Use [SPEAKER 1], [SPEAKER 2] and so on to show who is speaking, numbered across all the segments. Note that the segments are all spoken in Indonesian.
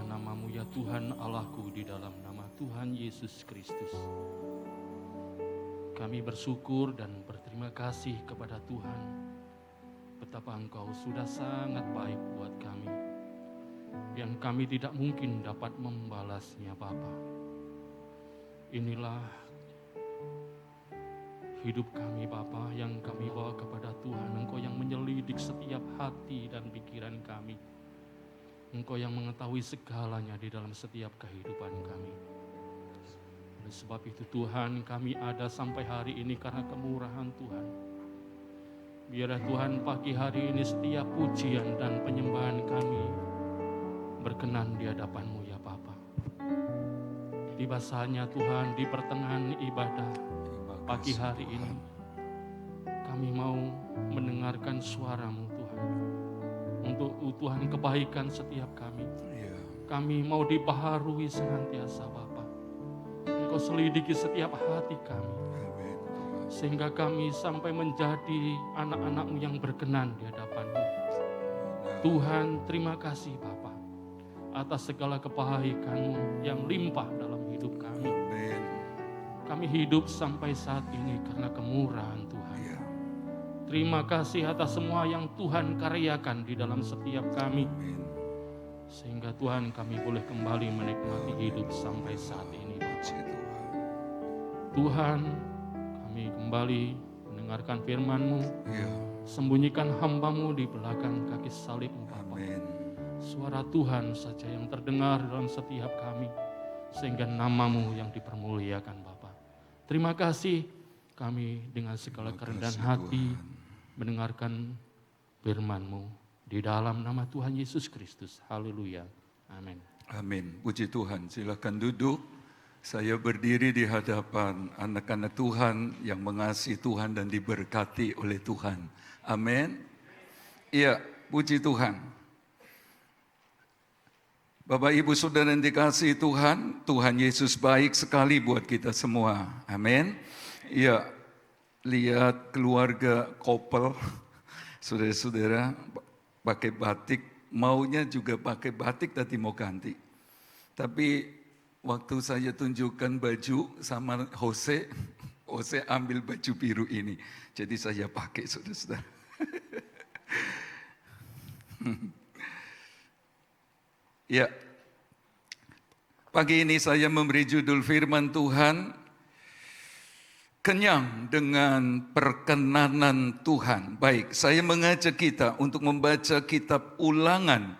[SPEAKER 1] terpujilah nama-Mu ya Tuhan Allahku di dalam nama Tuhan Yesus Kristus. Kami bersyukur dan berterima kasih kepada Tuhan. Betapa Engkau sudah sangat baik buat kami, yang kami tidak mungkin dapat membalasnya Bapa. Inilah hidup kami Bapa, yang kami bawa kepada Tuhan. Engkau yang menyelidik setiap hati dan pikiran kami. Engkau yang mengetahui segalanya di dalam setiap kehidupan kami. Oleh sebab itu Tuhan, kami ada sampai hari ini karena kemurahan Tuhan. Biarlah Tuhan pagi hari ini setiap pujian dan penyembahan kami berkenan di hadapan-Mu ya Bapa. Tiba saatnya Tuhan, di pertengahan ibadah pagi hari ini, kami mau mendengarkan suara-Mu Tuhan. Untuk Tuhan kebaikan setiap kami. Kami mau dibaharui senantiasa Bapa. Engkau selidiki setiap hati kami. Sehingga kami sampai menjadi anak-anak-Mu yang berkenan di hadapan-Mu. Tuhan, terima kasih Bapa atas segala kebaikan-Mu yang limpah dalam hidup kami. Kami hidup sampai saat ini karena kemurahan Tuhan. Terima kasih atas semua yang Tuhan karyakan di dalam setiap kami. Sehingga Tuhan, kami boleh kembali menikmati hidup sampai saat ini. Tuhan, kami kembali mendengarkan firman-Mu. Sembunyikan hamba-Mu di belakang kaki salib-Mu Bapa. Suara Tuhan saja yang terdengar dalam setiap kami. Sehingga nama-Mu yang dipermuliakan Bapa. Terima kasih, kami dengan segala kerendahan hati mendengarkan firman-Mu di dalam nama Tuhan Yesus Kristus. Haleluya. Amin.
[SPEAKER 2] Amin. Puji Tuhan. Silakan duduk. Saya berdiri di hadapan anak-anak Tuhan yang mengasihi Tuhan dan diberkati oleh Tuhan. Amin. Iya, puji Tuhan. Bapak Ibu Saudara yang dikasihi Tuhan, Tuhan Yesus baik sekali buat kita semua. Amin. Iya, lihat keluarga couple, saudara-saudara pakai batik, maunya juga pakai batik tadi mau ganti. Tapi waktu saya tunjukkan baju sama Jose ambil baju biru ini. Jadi saya pakai, saudara-saudara. Ya, pagi ini saya memberi judul firman Tuhan, kenyang dengan perkenanan Tuhan. Baik, saya mengajak kita untuk membaca kitab Ulangan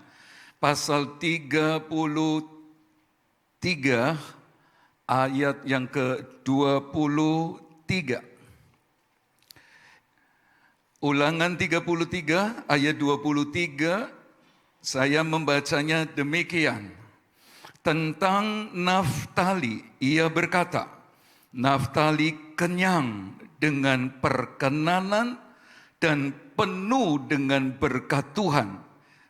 [SPEAKER 2] pasal 33 ayat yang ke-23. Ulangan 33 ayat 23, saya membacanya demikian. Tentang Naftali, ia berkata, Naftali kenyang dengan perkenanan dan penuh dengan berkat Tuhan.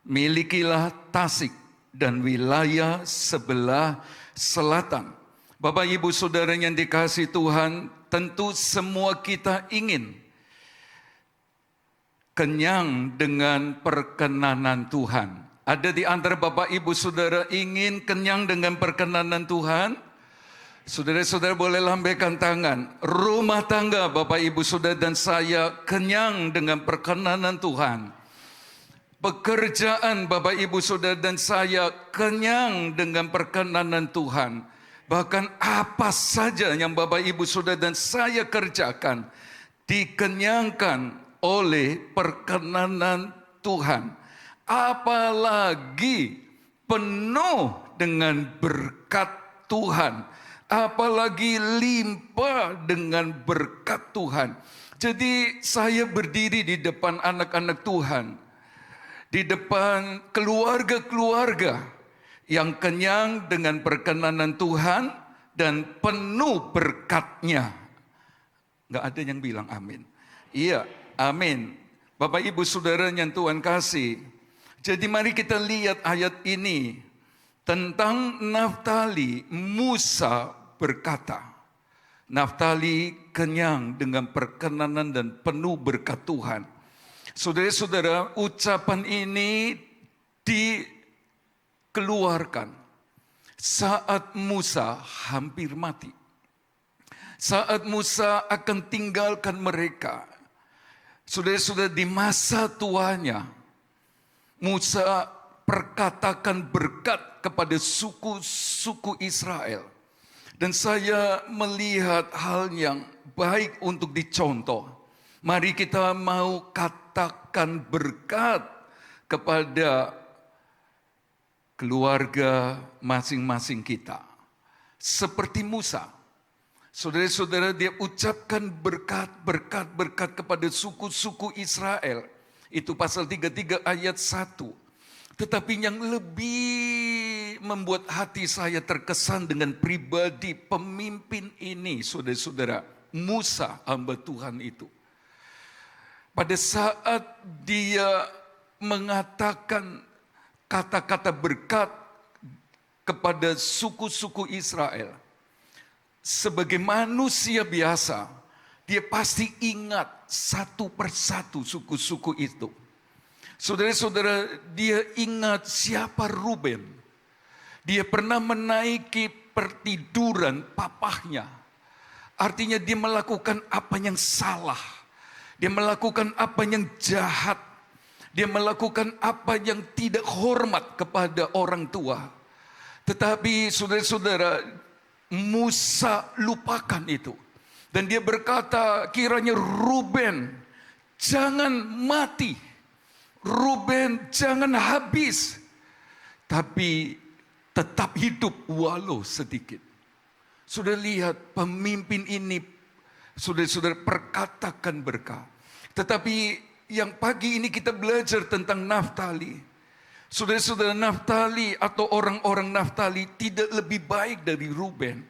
[SPEAKER 2] Milikilah Tasik dan wilayah sebelah selatan. Bapak Ibu Saudara yang dikasihi Tuhan, tentu semua kita ingin kenyang dengan perkenanan Tuhan. Ada di antara Bapak Ibu Saudara ingin kenyang dengan perkenanan Tuhan? Saudara-saudara boleh lambaikan tangan. Rumah tangga Bapak Ibu Saudara dan saya kenyang dengan perkenanan Tuhan. Pekerjaan Bapak Ibu Saudara dan saya kenyang dengan perkenanan Tuhan. Bahkan apa saja yang Bapak Ibu Saudara dan saya kerjakan dikenyangkan oleh perkenanan Tuhan. Apalagi penuh dengan berkat Tuhan. Apalagi limpah dengan berkat Tuhan. Jadi saya berdiri di depan anak-anak Tuhan. Di depan keluarga-keluarga yang kenyang dengan perkenanan Tuhan dan penuh berkat-Nya. Nggak ada yang bilang amin. Iya, amin. Bapak Ibu Saudara yang Tuhan kasih. Jadi mari kita lihat ayat ini. Tentang Naftali, Musa berkata, Naftali kenyang dengan perkenanan dan penuh berkat Tuhan. Saudara-saudara, ucapan ini dikeluarkan saat Musa hampir mati. Saat Musa akan tinggalkan mereka. Saudara-saudara, di masa tuanya, Musa perkatakan berkat kepada suku-suku Israel. Dan saya melihat hal yang baik untuk dicontoh. Mari kita mau katakan berkat kepada keluarga masing-masing kita. Seperti Musa. Saudara-saudara, dia ucapkan berkat kepada suku-suku Israel. Itu pasal 33 ayat 1. Tetapi yang lebih membuat hati saya terkesan dengan pribadi pemimpin ini, saudara-saudara, Musa, hamba Tuhan itu. Pada saat dia mengatakan kata-kata berkat kepada suku-suku Israel, sebagai manusia biasa, dia pasti ingat satu persatu suku-suku itu. Saudara-saudara, dia ingat siapa Ruben. Dia pernah menaiki pertiduran papahnya. Artinya dia melakukan apa yang salah. Dia melakukan apa yang jahat. Dia melakukan apa yang tidak hormat kepada orang tua. Tetapi saudara-saudara, Musa lupakan itu. Dan dia berkata, kiranya Ruben jangan mati. Ruben jangan habis. Tapi tetap hidup walau sedikit. Sudah lihat pemimpin ini, saudara-saudara, perkatakan berkat. Tetapi yang pagi ini kita belajar tentang Naftali. Saudara-saudara, Naftali atau orang-orang Naftali tidak lebih baik dari Ruben.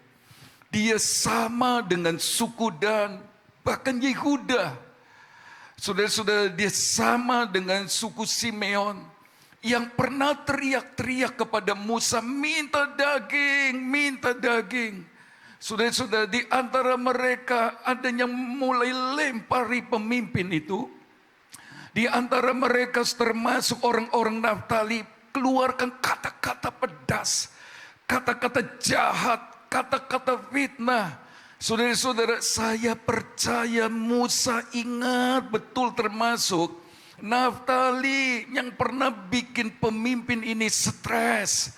[SPEAKER 2] Dia sama dengan suku Dan, bahkan Yehuda. Saudara-saudara, dia sama dengan suku Simeon yang pernah teriak-teriak kepada Musa, minta daging, minta daging. Saudara-saudara, di antara mereka ada yang mulai lempari pemimpin itu. Di antara mereka termasuk orang-orang Naftali, keluarkan kata-kata pedas, kata-kata jahat, kata-kata fitnah. Saudara-saudara, saya percaya Musa ingat betul termasuk Naftali yang pernah bikin pemimpin ini stres,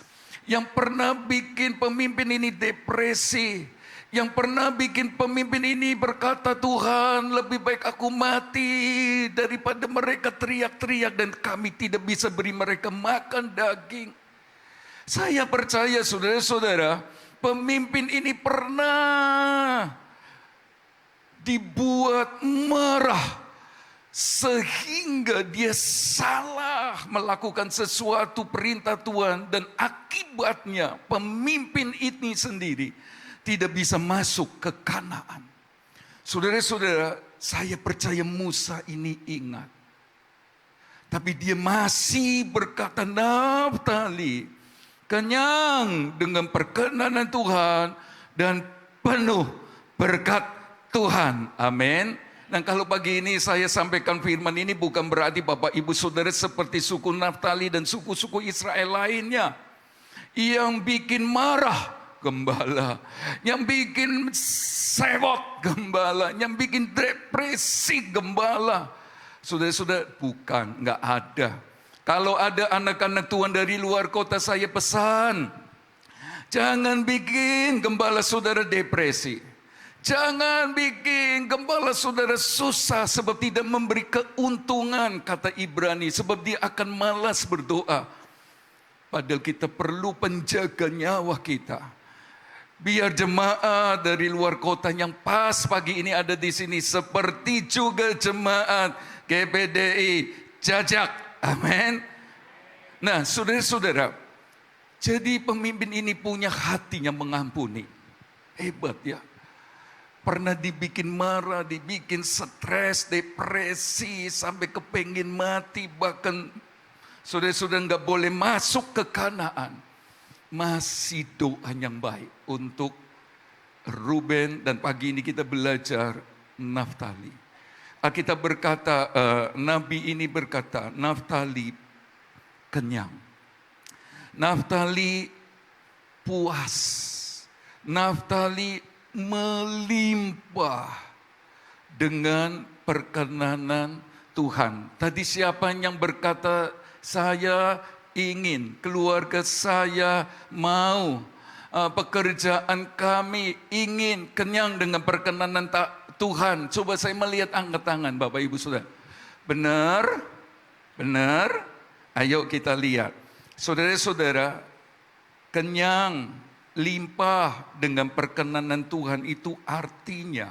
[SPEAKER 2] yang pernah bikin pemimpin ini depresi, yang pernah bikin pemimpin ini berkata, Tuhan lebih baik aku mati daripada mereka teriak-teriak dan kami tidak bisa beri mereka makan daging. Saya percaya saudara-saudara, pemimpin ini pernah dibuat marah sehingga dia salah melakukan sesuatu perintah Tuhan dan akibatnya pemimpin ini sendiri tidak bisa masuk ke Kanaan. Saudara-saudara, saya percaya Musa ini ingat. Tapi dia masih berkata, Naftali kenyang dengan perkenanan Tuhan dan penuh berkat Tuhan. Amin. Dan kalau pagi ini saya sampaikan firman ini bukan berarti Bapak Ibu Saudara seperti suku Naftali dan suku-suku Israel lainnya yang bikin marah gembala, yang bikin sewot gembala, yang bikin depresi gembala. Saudara-saudara, bukan, nggak ada. Kalau ada anak-anak Tuhan dari luar kota, saya pesan, jangan bikin gembala saudara depresi. Jangan bikin gembala saudara susah sebab tidak memberi keuntungan, kata Ibrani, sebab dia akan malas berdoa. Padahal kita perlu penjaga nyawa kita. Biar jemaat dari luar kota yang pas pagi ini ada di sini, seperti juga jemaat GPDI Jajak. Amin. Nah, saudara-saudara, jadi pemimpin ini punya hati yang mengampuni. Hebat ya. Pernah dibikin marah, dibikin stres, depresi, sampai kepengin mati. Bahkan saudara-saudara nggak boleh masuk ke Kanaan. Masih doa yang baik untuk Ruben, dan pagi ini kita belajar Naftali. Alkitab berkata, Nabi ini berkata, Naftali kenyang. Naftali puas. Naftali melimpah dengan perkenanan Tuhan. Tadi siapa yang berkata, saya ingin, keluarga saya mau, pekerjaan kami ingin kenyang dengan perkenanan Tuhan. Coba saya melihat angkat tangan Bapak Ibu Saudara. Benar? Benar? Ayo kita lihat. Saudara-saudara, kenyang, limpah dengan perkenanan Tuhan itu artinya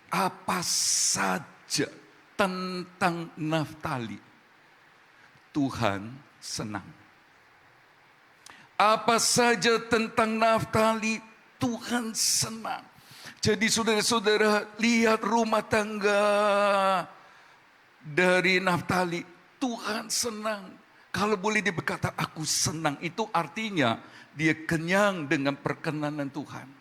[SPEAKER 2] apa saja tentang Naftali Tuhan senang. Apa saja tentang Naftali Tuhan senang. Jadi saudara-saudara, lihat rumah tangga dari Naftali, Tuhan senang. Kalau boleh berkata aku senang, itu artinya dia kenyang dengan perkenanan Tuhan.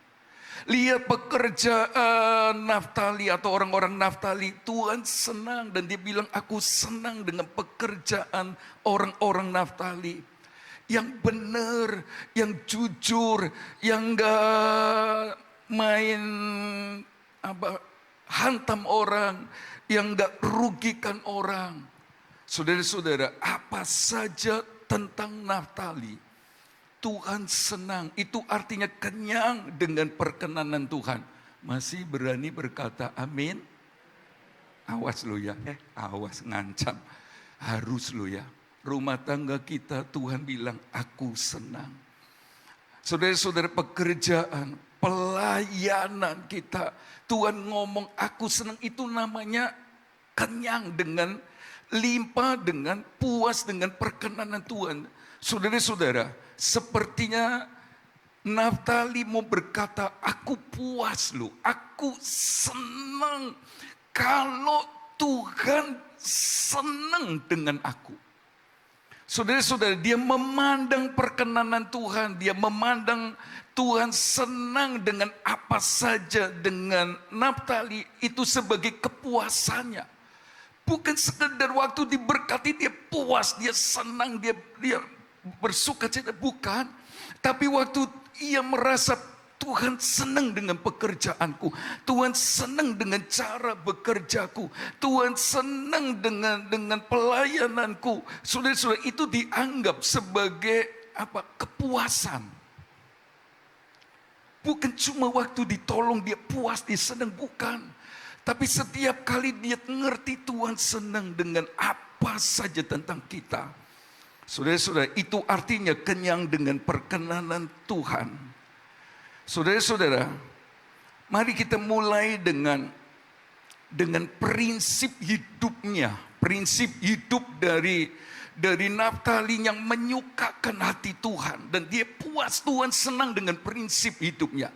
[SPEAKER 2] Lihat pekerjaan Naftali atau orang-orang Naftali, Tuhan senang dan dia bilang aku senang dengan pekerjaan orang-orang Naftali. Yang benar, yang jujur, yang gak main hantam orang, yang gak rugikan orang. Saudara-saudara, apa saja tentang Naftali Tuhan senang, itu artinya kenyang dengan perkenanan Tuhan. Masih berani berkata amin? Awas lo ya, awas ngancam. Harus lo ya. Rumah tangga kita Tuhan bilang aku senang. Saudara-saudara, pekerjaan, pelayanan kita, Tuhan ngomong aku senang, itu namanya kenyang dengan limpah, dengan puas, dengan perkenanan Tuhan. Saudara-saudara, sepertinya Naftali mau berkata, aku puas loh, aku senang kalau Tuhan senang dengan aku. Saudara-saudara, dia memandang perkenanan Tuhan, dia memandang Tuhan senang dengan apa saja dengan Naftali itu sebagai kepuasannya. Bukan sekedar waktu diberkati dia puas, dia senang, dia bersuka cita, bukan. Tapi waktu ia merasa Tuhan senang dengan pekerjaanku, Tuhan senang dengan cara bekerjaku, Tuhan senang dengan pelayananku. Saudara-saudara, itu dianggap sebagai kepuasan. Bukan cuma waktu ditolong dia puas, dia senang, bukan. Tapi setiap kali dia ngerti Tuhan senang dengan apa saja tentang kita. Saudara-saudara, itu artinya kenyang dengan perkenanan Tuhan. Saudara-saudara, mari kita mulai dengan prinsip hidupnya. Prinsip hidup dari Naftali yang menyukakan hati Tuhan. Dan dia puas, Tuhan senang dengan prinsip hidupnya.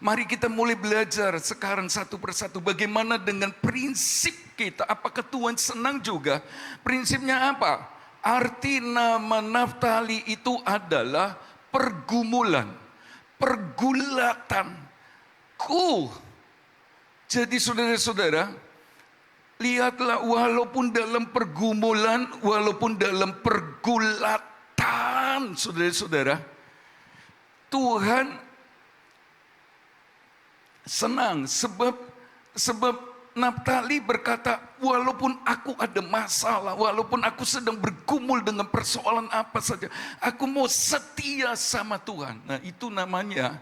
[SPEAKER 2] Mari kita mulai belajar sekarang satu persatu bagaimana dengan prinsip kita. Apakah Tuhan senang juga? Prinsipnya apa? Arti nama Naftali itu adalah pergumulan, pergulatan. Jadi saudara-saudara, lihatlah walaupun dalam pergumulan, walaupun dalam pergulatan, saudara-saudara, Tuhan senang sebab Naftali berkata, walaupun aku ada masalah, walaupun aku sedang bergumul dengan persoalan apa saja, aku mau setia sama Tuhan. Nah, itu namanya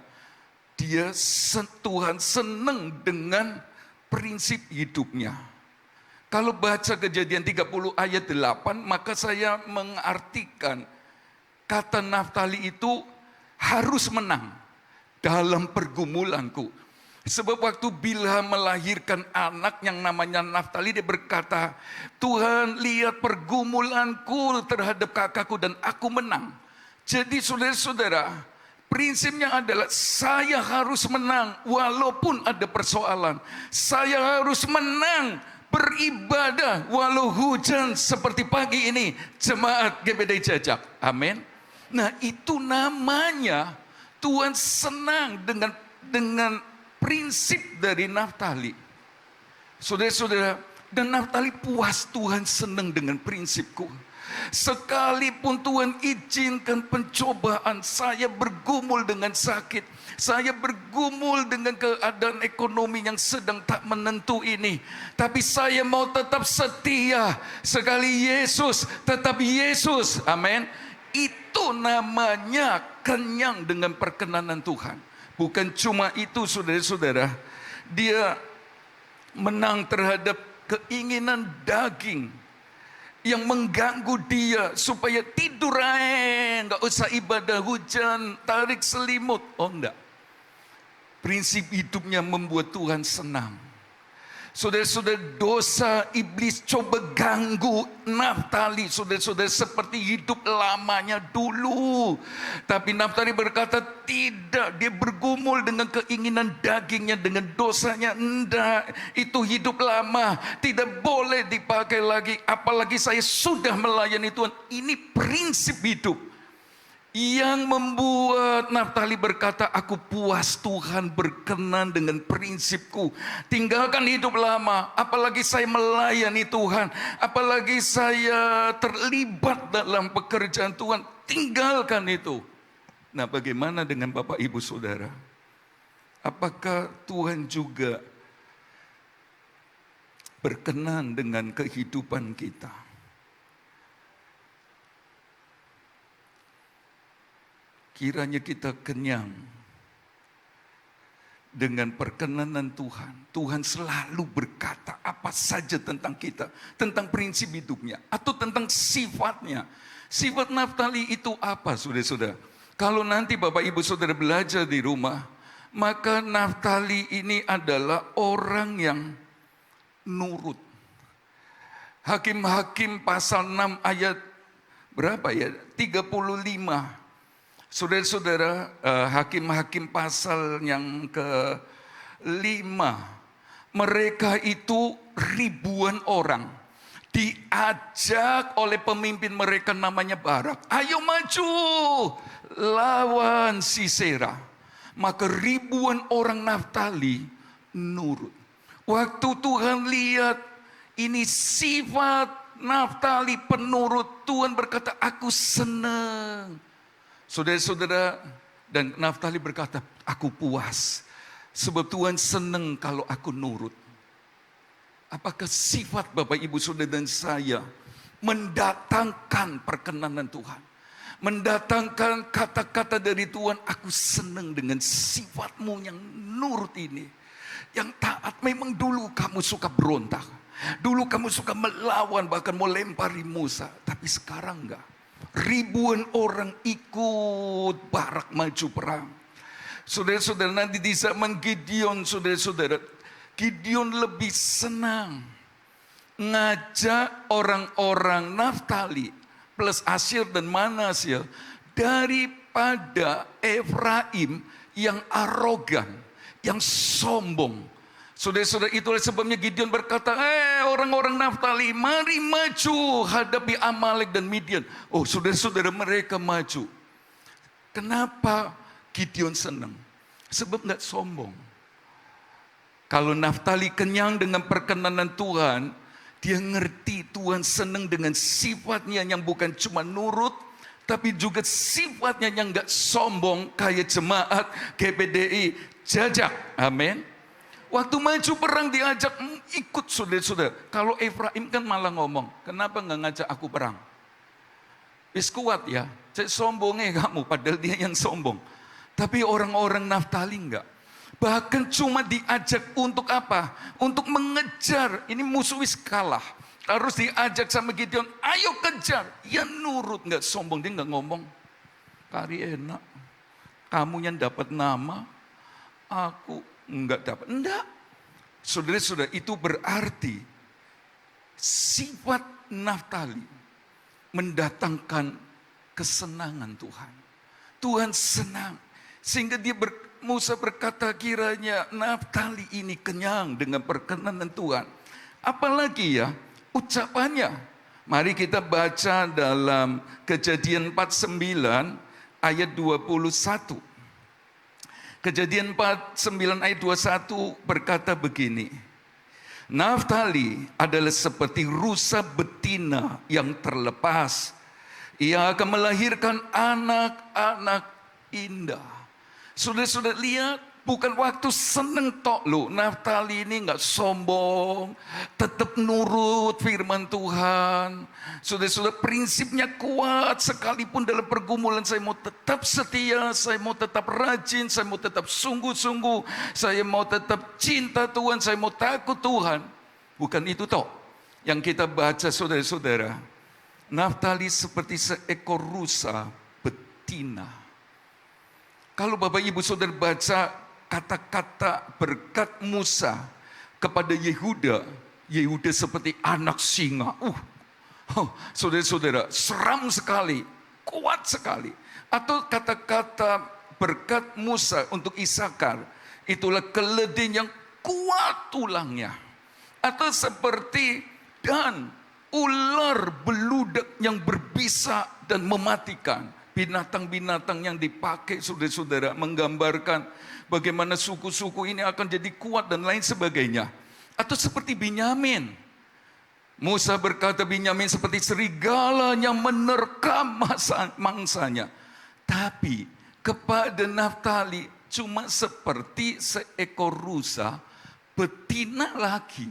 [SPEAKER 2] Tuhan senang dengan prinsip hidupnya. Kalau baca Kejadian 30 ayat 8, maka saya mengartikan kata Naftali itu harus menang dalam pergumulanku. Sebab waktu Bilha melahirkan anak yang namanya Naftali, dia berkata, Tuhan lihat pergumulanku terhadap kakakku dan aku menang. Jadi saudara-saudara, prinsipnya adalah saya harus menang walaupun ada persoalan. Saya harus menang beribadah walau hujan seperti pagi ini. Jemaat GBD Jajak, amin. Nah, itu namanya Tuhan senang dengan prinsip dari Naftali. Saudara-saudara, dan Naftali puas, Tuhan senang dengan prinsipku. Sekalipun Tuhan izinkan pencobaan, saya bergumul dengan sakit, saya bergumul dengan keadaan ekonomi yang sedang tak menentu ini, tapi saya mau tetap setia. Sekali Yesus, tetap Yesus. Amin. Itu namanya kenyang dengan perkenanan Tuhan. Bukan cuma itu, saudara-saudara, dia menang terhadap keinginan daging yang mengganggu dia supaya tidur aja, nggak usah ibadah hujan, tarik selimut. Oh enggak. Prinsip hidupnya membuat Tuhan senang. Saudara-saudara, dosa iblis coba ganggu Naftali, saudara-saudara, seperti hidup lamanya dulu. Tapi Naftali berkata tidak, dia bergumul dengan keinginan dagingnya, dengan dosanya. Enggak, itu hidup lama, tidak boleh dipakai lagi. Apalagi saya sudah melayani Tuhan. Ini prinsip hidup yang membuat Naftali berkata, aku puas, Tuhan berkenan dengan prinsipku. Tinggalkan hidup lama, apalagi saya melayani Tuhan, apalagi saya terlibat dalam pekerjaan Tuhan. Tinggalkan itu. Nah, bagaimana dengan Bapak Ibu Saudara? Apakah Tuhan juga berkenan dengan kehidupan kita? Kiranya kita kenyang dengan perkenanan Tuhan. Tuhan selalu berkata apa saja tentang kita, tentang prinsip hidupnya, atau tentang sifatnya. Sifat Naftali itu apa, saudara-saudara? Kalau nanti Bapak Ibu Saudara belajar di rumah, maka Naftali ini adalah orang yang nurut. Hakim-Hakim pasal 6 ayat berapa ya? 35. Saudara-saudara, Hakim-Hakim pasal yang ke-5, mereka itu ribuan orang diajak oleh pemimpin mereka namanya Barak. Ayo maju lawan Sisera. Maka ribuan orang Naftali nurut. Waktu Tuhan lihat ini sifat Naftali penurut, Tuhan berkata, aku senang. Saudara-saudara, dan Naftali berkata, aku puas. Sebab Tuhan senang kalau aku nurut. Apakah sifat Bapak Ibu Saudara dan saya mendatangkan perkenanan Tuhan? Mendatangkan kata-kata dari Tuhan, aku senang dengan sifatmu yang nurut ini. Yang taat. Memang dulu kamu suka berontak. Dulu kamu suka melawan, bahkan mau lempari Musa. Tapi sekarang enggak. Ribuan orang ikut Barak maju perang. Saudara-saudara, nanti di zaman Gideon, saudara-saudara, Gideon lebih senang ngajak orang-orang Naftali plus Asyir dan Manasye daripada Efraim yang arogan, yang sombong. Saudara-saudara, itulah sebabnya Gideon berkata, orang-orang Naftali, mari maju hadapi Amalek dan Midian. Oh, saudara-saudara, mereka maju. Kenapa Gideon senang? Sebab nggak sombong. Kalau Naftali kenyang dengan perkenanan Tuhan, dia ngerti Tuhan senang dengan sifatnya yang bukan cuma nurut, tapi juga sifatnya yang nggak sombong, kayak jemaat GPDI jajak. Amin. Waktu maju perang diajak ikut, saudara-saudara. Kalau Efraim kan malah ngomong, kenapa nggak ngajak aku perang? Wis kuat ya, cek sombongnya kamu, padahal dia yang sombong. Tapi orang-orang Naftali enggak. Bahkan cuma diajak untuk apa? Untuk mengejar, ini musuh wis kalah. Harus diajak sama Gideon, ayo kejar. Ya nurut, nggak sombong, dia nggak ngomong. Kari enak, kamu yang dapat nama, aku enggak dapat. Enggak. Saudara-saudara, itu berarti sifat Naftali mendatangkan kesenangan Tuhan. Tuhan senang. Sehingga Musa berkata, kiranya Naftali ini kenyang dengan perkenanan Tuhan. Apalagi ya ucapannya. Mari kita baca dalam Kejadian 49 ayat 21. Kejadian 49 ayat 21 berkata begini. Naftali adalah seperti rusa betina yang terlepas. Ia akan melahirkan anak-anak indah. Sudah lihat, bukan waktu seneng tok lo. Naftali ini nggak sombong, tetap nurut firman Tuhan. Sudah prinsipnya kuat, sekalipun dalam pergumulan saya mau tetap setia, saya mau tetap rajin, saya mau tetap sungguh-sungguh, saya mau tetap cinta Tuhan, saya mau takut Tuhan. Bukan itu tok yang kita baca, saudara-saudara. Naftali seperti seekor rusa betina. Kalau Bapak Ibu Saudara baca kata-kata berkat Musa kepada Yehuda, Yehuda seperti anak singa. Saudara-saudara, seram sekali, kuat sekali. Atau kata-kata berkat Musa untuk Isakar, itulah keledai yang kuat tulangnya. Atau seperti dan ular beludak yang berbisa dan mematikan. Binatang-binatang yang dipakai, saudara-saudara, menggambarkan bagaimana suku-suku ini akan jadi kuat dan lain sebagainya. Atau seperti Binyamin. Musa berkata Binyamin seperti serigala yang menerkam mangsanya. Tapi kepada Naftali cuma seperti seekor rusa betina lagi.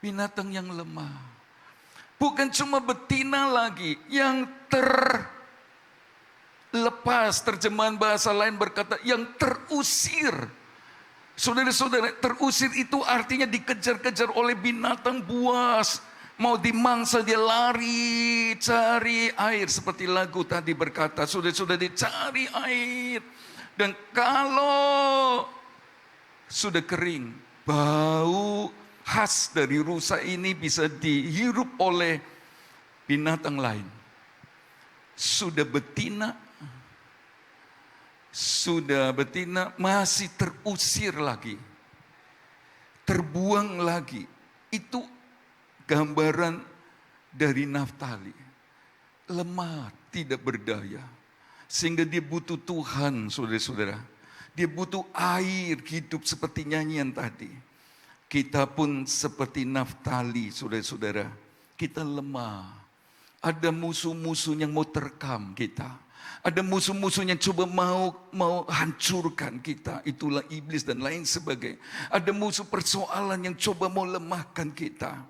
[SPEAKER 2] Binatang yang lemah. Bukan cuma betina lagi, yang terlepas, terjemahan bahasa lain berkata yang terusir. Saudara-saudara, terusir itu artinya dikejar-kejar oleh binatang buas. Mau dimangsa dia lari, cari air. Seperti lagu tadi berkata, saudara-saudara dicari air. Dan kalau sudah kering, bau khas dari rusa ini bisa dihirup oleh binatang lain. Sudah betina masih terusir lagi, terbuang lagi. Itu gambaran dari Naftali. Lemah, tidak berdaya, sehingga dia butuh Tuhan, saudara-saudara. Dia butuh air hidup seperti nyanyian tadi. Kita pun seperti Naftali, saudara-saudara. Kita lemah. Ada musuh-musuh yang mau terkam kita. Ada musuh-musuh yang coba mau hancurkan kita. Itulah iblis dan lain sebagainya. Ada musuh persoalan yang coba mau lemahkan kita.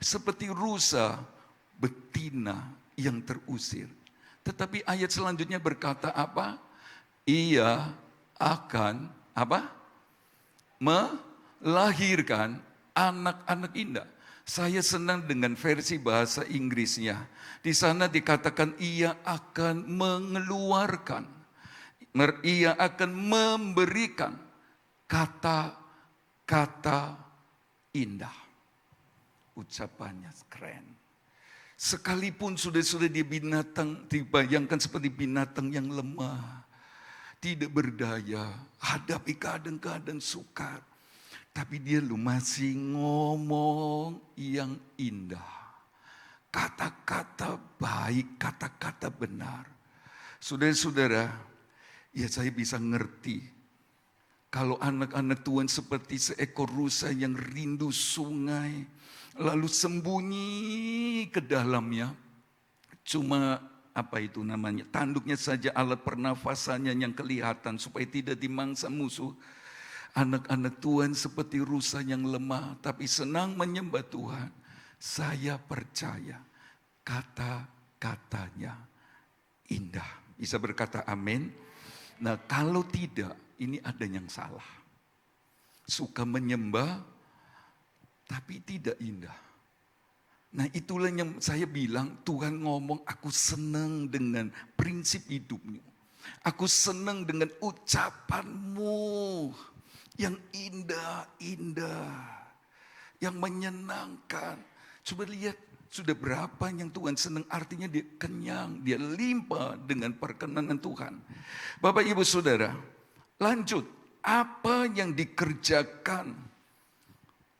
[SPEAKER 2] Seperti rusa betina yang terusir. Tetapi ayat selanjutnya berkata apa? Ia akan apa? Melahirkan anak-anak indah. Saya senang dengan versi bahasa Inggrisnya. Di sana dikatakan ia akan mengeluarkan, ia akan memberikan kata-kata indah. Ucapannya keren. Sekalipun sudah dia binatang, dibayangkan seperti binatang yang lemah, tidak berdaya, hadapi keadaan-keadaan sukar. Tapi dia masih ngomong yang indah. Kata-kata baik, kata-kata benar. Saudara-saudara, ya saya bisa ngerti. Kalau anak-anak Tuhan seperti seekor rusa yang rindu sungai, lalu sembunyi ke dalamnya. Cuma tanduknya saja alat pernafasannya yang kelihatan supaya tidak dimangsa musuh. Anak-anak Tuhan seperti rusa yang lemah tapi senang menyembah Tuhan. Saya percaya kata-katanya indah. Bisa berkata amin. Nah kalau tidak, ini ada yang salah. Suka menyembah tapi tidak indah. Nah itulah yang saya bilang, Tuhan ngomong aku senang dengan prinsip hidupmu. Aku senang dengan ucapanmu. Yang indah-indah, yang menyenangkan. Coba lihat, sudah berapa yang Tuhan senang, artinya dia kenyang, dia limpah dengan perkenanan Tuhan. Bapak Ibu Saudara, lanjut, apa yang dikerjakan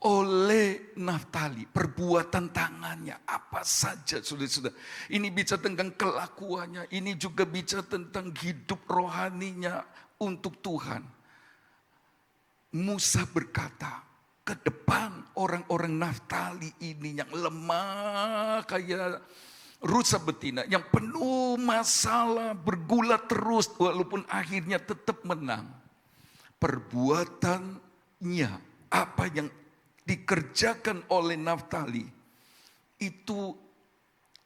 [SPEAKER 2] oleh Naftali, perbuatan tangannya, apa saja saudara-saudara. Ini bicara tentang kelakuannya, ini juga bicara tentang hidup rohaninya untuk Tuhan. Musa berkata, ke depan orang-orang Naftali ini yang lemah kayak rusa betina, yang penuh masalah, bergulat terus walaupun akhirnya tetap menang. Perbuatannya, apa yang dikerjakan oleh Naftali, itu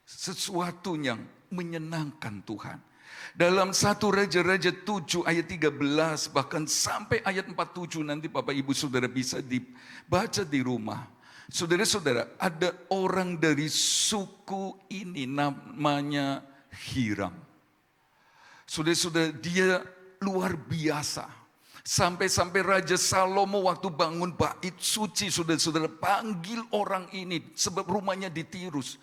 [SPEAKER 2] sesuatu yang menyenangkan Tuhan. Dalam 1 Raja-Raja 7 ayat 13 bahkan sampai ayat 47 nanti Bapak Ibu Saudara bisa dibaca di rumah. Saudara-saudara, ada orang dari suku ini namanya Hiram. Saudara-saudara, dia luar biasa. Sampai-sampai Raja Salomo waktu bangun bait suci, saudara-saudara, panggil orang ini sebab rumahnya di Tirus.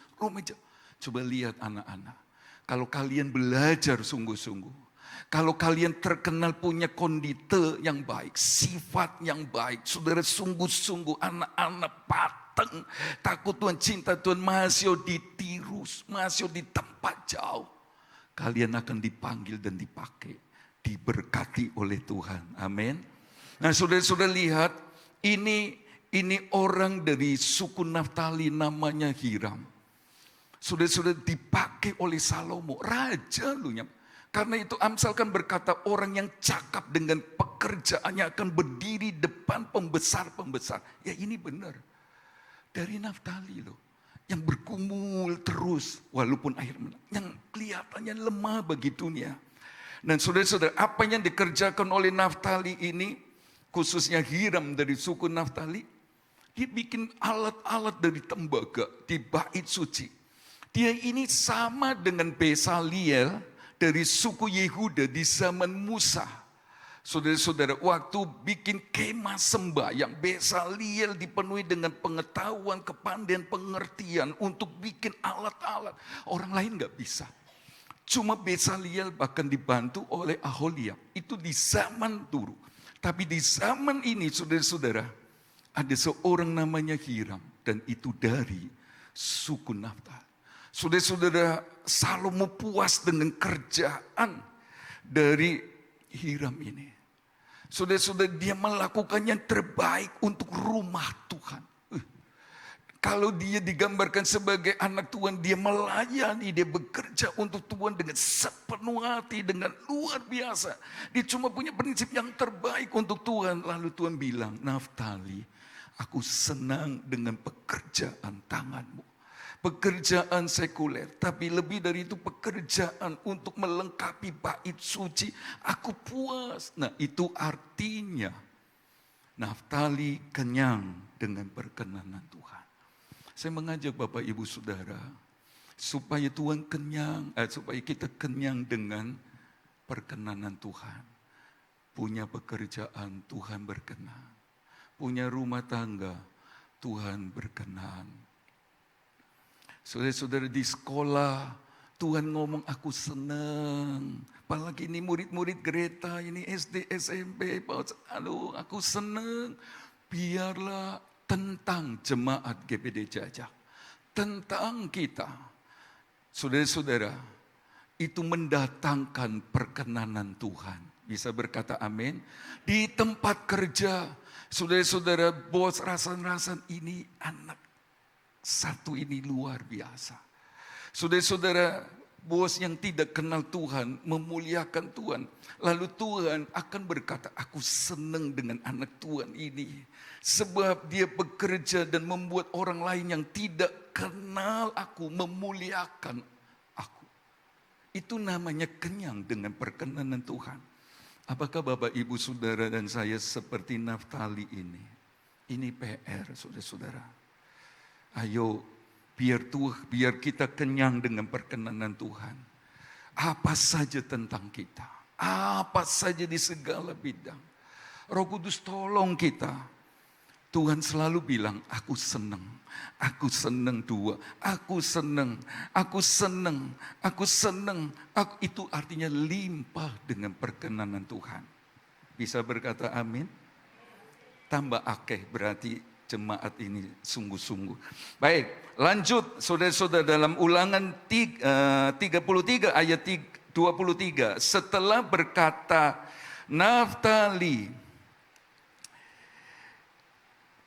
[SPEAKER 2] Coba lihat anak-anak, kalau kalian belajar sungguh-sungguh, kalau kalian terkenal punya kondite yang baik, sifat yang baik, saudara sungguh-sungguh anak-anak pateng, takut Tuhan, cinta Tuhan, masih di Tirus, masih di tempat jauh, kalian akan dipanggil dan dipakai, diberkati oleh Tuhan. Amin. Nah, saudara-saudara lihat, ini orang dari suku Naftali namanya Hiram. Sudah dipakai oleh Salomo, raja lu. Karena itu Amsal kan berkata orang yang cakap dengan pekerjaannya akan berdiri depan pembesar-pembesar. Ya ini benar. Dari Naftali loh. Yang bergumul terus walaupun akhir menang. Yang kelihatannya lemah bagi dunia. Dan saudara-saudara, apa yang dikerjakan oleh Naftali ini, khususnya Hiram dari suku Naftali, dia bikin alat-alat dari tembaga di bait suci. Dia ini sama dengan Besaliel dari suku Yehuda di zaman Musa. Saudara-saudara, waktu bikin kemah sembahyang, Besaliel dipenuhi dengan pengetahuan, kepandaian, pengertian untuk bikin alat-alat. Orang lain gak bisa. Cuma Besaliel bahkan dibantu oleh Aholiab. Itu di zaman dulu. Tapi di zaman ini, saudara-saudara, ada seorang namanya Hiram. Dan itu dari suku Naftali. Saudara-saudara, Salomo puas dengan kerjaan dari Hiram ini. Saudara-saudara, dia melakukan yang terbaik untuk rumah Tuhan. Kalau dia digambarkan sebagai anak Tuhan, dia melayani, dia bekerja untuk Tuhan dengan sepenuh hati, dengan luar biasa. Dia cuma punya prinsip yang terbaik untuk Tuhan. Lalu Tuhan bilang, Naftali, aku senang dengan pekerjaan tanganmu. Pekerjaan sekuler, tapi lebih dari itu pekerjaan untuk melengkapi bait suci. Aku puas. Nah, itu artinya Naftali kenyang dengan perkenanan Tuhan. Saya mengajak Bapak Ibu Saudara supaya Tuhan supaya kita kenyang dengan perkenanan Tuhan. Punya pekerjaan, Tuhan berkenan. Punya rumah tangga, Tuhan berkenan. Saudara-saudara, di sekolah, Tuhan ngomong aku senang. Apalagi ini murid-murid Greta, ini SD, SMP. Aduh, aku senang. Biarlah tentang jemaat GPD Jajak. Tentang kita. Saudara-saudara, itu mendatangkan perkenanan Tuhan. Bisa berkata amin. Di tempat kerja, saudara-saudara, bos rasan-rasan ini anak. Satu ini luar biasa. Saudara-saudara, bos yang tidak kenal Tuhan, memuliakan Tuhan. Lalu Tuhan akan berkata, aku senang dengan anak Tuhan ini. Sebab dia bekerja dan membuat orang lain yang tidak kenal aku, memuliakan aku. Itu namanya kenyang dengan perkenanan Tuhan. Apakah Bapak, Ibu, Saudara dan saya seperti Naftali ini? Ini PR, saudara-saudara. Ayo, biar kita kenyang dengan perkenanan Tuhan. Apa saja tentang kita. Apa saja di segala bidang. Roh Kudus tolong kita. Tuhan selalu bilang, aku senang. Aku senang dua. Aku senang. Aku senang. Aku senang. Itu artinya limpah dengan perkenanan Tuhan. Bisa berkata amin? Tambah akeh berarti jemaat ini sungguh-sungguh. Baik, lanjut saudara-saudara dalam Ulangan 33 ayat 23. Setelah berkata Naftali,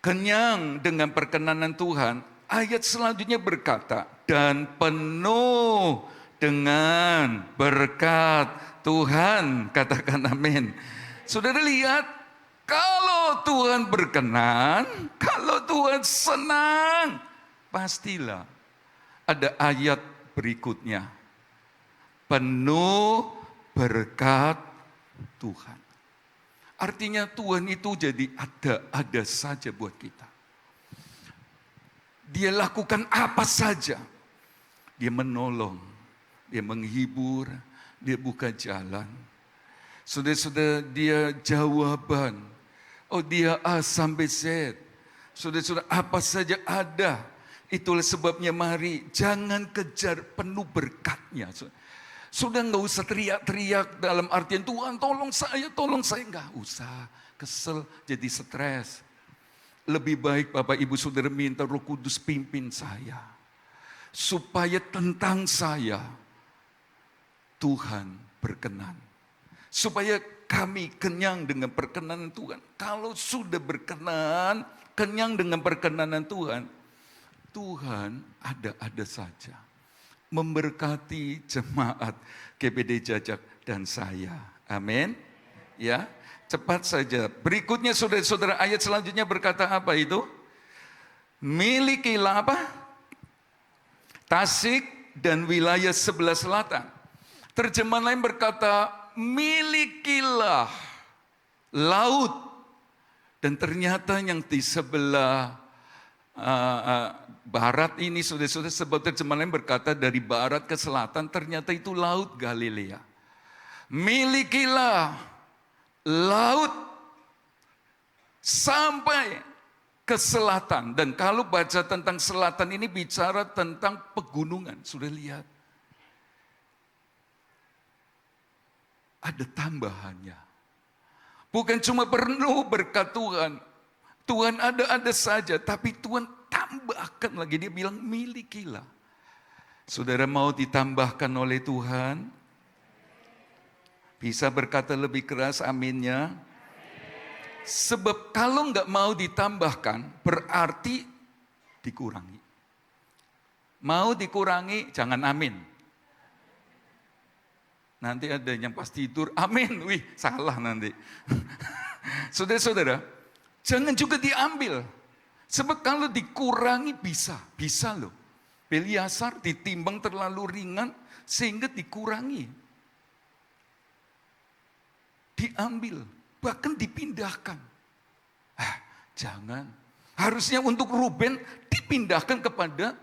[SPEAKER 2] kenyang dengan perkenanan Tuhan, ayat selanjutnya berkata, dan penuh dengan berkat Tuhan. Katakan amin. Saudara lihat, kalau Tuhan berkenan, kalau Tuhan senang, pastilah ada ayat berikutnya. Penuh berkat Tuhan. Artinya Tuhan itu jadi ada saja buat kita. Dia lakukan apa saja. Dia menolong, dia menghibur, dia buka jalan. Saudara-saudara, dia jawaban. Oh, dia A sampai Z. Saudara-saudara, apa saja ada. Itulah sebabnya mari jangan kejar penuh berkatnya. Sudah nggak usah teriak-teriak dalam artian Tuhan tolong saya. Nggak usah, kesel jadi stres. Lebih baik Bapak Ibu Saudara minta Roh Kudus pimpin saya. Supaya tentang saya Tuhan berkenan. Supaya kami kenyang dengan perkenanan Tuhan. Kalau sudah berkenan, kenyang dengan perkenanan Tuhan, Tuhan ada saja. Memberkati jemaat GPD Jajak dan saya. Amin. Ya, cepat saja. Berikutnya saudara-saudara, ayat selanjutnya berkata apa itu? Milikilah apa? Tasik dan wilayah sebelah selatan. Terjemahan lain berkata, milikilah laut. Dan ternyata yang di sebelah barat ini, saudara-saudara, sebab terjemahan lain berkata dari barat ke selatan, ternyata itu laut Galilea. Milikilah laut sampai ke selatan. Dan kalau baca tentang selatan ini bicara tentang pegunungan. Sudah lihat? Ada tambahannya. Bukan cuma penuh berkat Tuhan. Tuhan ada saja, tapi Tuhan tambahkan lagi. Dia bilang milikilah. Saudara mau ditambahkan oleh Tuhan? Bisa berkata lebih keras aminnya. Sebab kalau nggak mau ditambahkan, berarti dikurangi. Mau dikurangi, jangan amin. Nanti ada yang pas tidur, amin. Wih, salah nanti. Saudara-saudara, jangan juga diambil. Sebab kalau dikurangi bisa loh. Beliasar ditimbang terlalu ringan sehingga dikurangi. Diambil, bahkan dipindahkan. Jangan. Harusnya untuk Ruben dipindahkan kepada